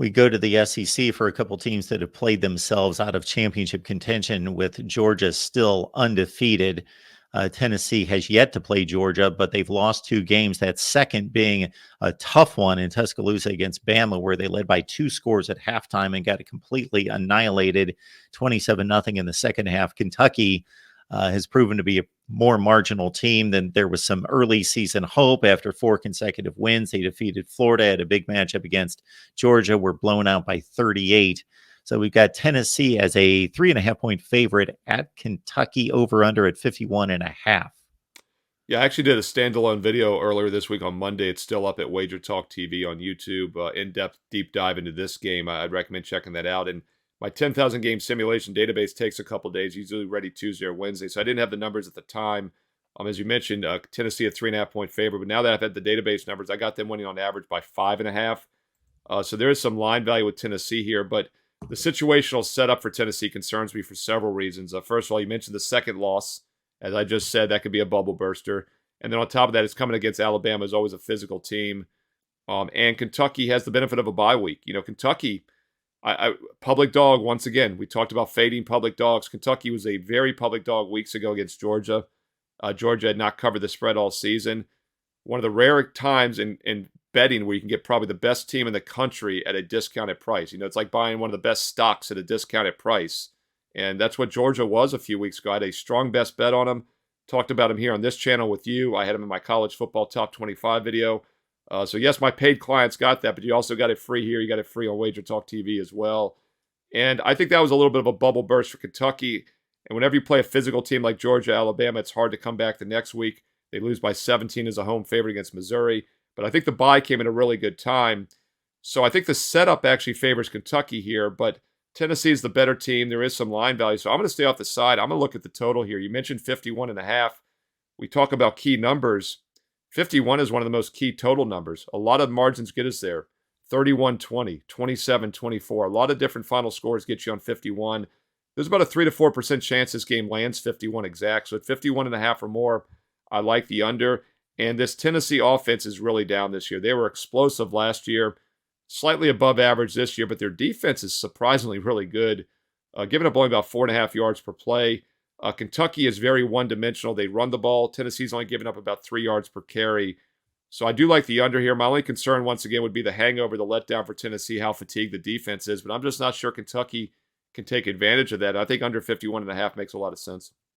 We go to the SEC for a couple teams that have played themselves out of championship contention, with Georgia still undefeated. Tennessee has yet to play Georgia, but they've lost 2 games. That second being a tough one in Tuscaloosa against Bama, where they led by 2 scores at halftime and got completely annihilated 27-0 in the second half. Kentucky has proven to be a more marginal team than there was some early season hope. After 4 consecutive wins, they defeated Florida, had a big matchup against Georgia, were blown out by 38. So we've got Tennessee as a 3.5 point favorite at Kentucky, over under at 51.5. Yeah, I actually did a standalone video earlier this week on Monday. It's still up at Wager Talk TV on YouTube. In-depth deep dive into this game. I'd recommend checking that out. And my 10,000 game simulation database takes a couple days, usually ready Tuesday or Wednesday. So I didn't have the numbers at the time. As you mentioned, Tennessee a 3.5 point favorite. But now that I've had the database numbers, I got them winning on average by 5.5. So there is some line value with Tennessee here. But the situational setup for Tennessee concerns me for several reasons. First of all, you mentioned the second loss. As I just said, that could be a bubble burster. And then on top of that, it's coming against Alabama, is always a physical team. And Kentucky has the benefit of a bye week. Kentucky, public dog, once again, we talked about fading public dogs. Kentucky was a very public dog weeks ago against Georgia. Georgia had not covered the spread all season. One of the rare times in betting where you can get probably the best team in the country at a discounted price. It's like buying one of the best stocks at a discounted price. And that's what Georgia was a few weeks ago. I had a strong best bet on them. Talked about him here on this channel with you. I had him in my college football top 25 video. So yes, my paid clients got that, but you also got it free here. You got it free on Wager Talk TV as well. And I think that was a little bit of a bubble burst for Kentucky. And whenever you play a physical team like Georgia, Alabama, it's hard to come back the next week. They lose by 17 as a home favorite against Missouri. But I think the bye came at a really good time. So I think the setup actually favors Kentucky here, but Tennessee is the better team. There is some line value. So I'm going to stay off the side. I'm going to look at the total here. You mentioned 51.5. We talk about key numbers. 51 is one of the most key total numbers. A lot of margins get us there. 31-20, 27-24. A lot of different final scores get you on 51. There's about a 3 to 4% chance this game lands 51 exact. So at 51.5 or more, I like the under. And this Tennessee offense is really down this year. They were explosive last year. Slightly above average this year, but their defense is surprisingly really good, giving up only about 4.5 yards per play. Kentucky is very one-dimensional. They run the ball. Tennessee's only giving up about 3 yards per carry. So I do like the under here. My only concern, once again, would be the hangover, the letdown for Tennessee, how fatigued the defense is. But I'm just not sure Kentucky can take advantage of that. I think under 51.5 makes a lot of sense.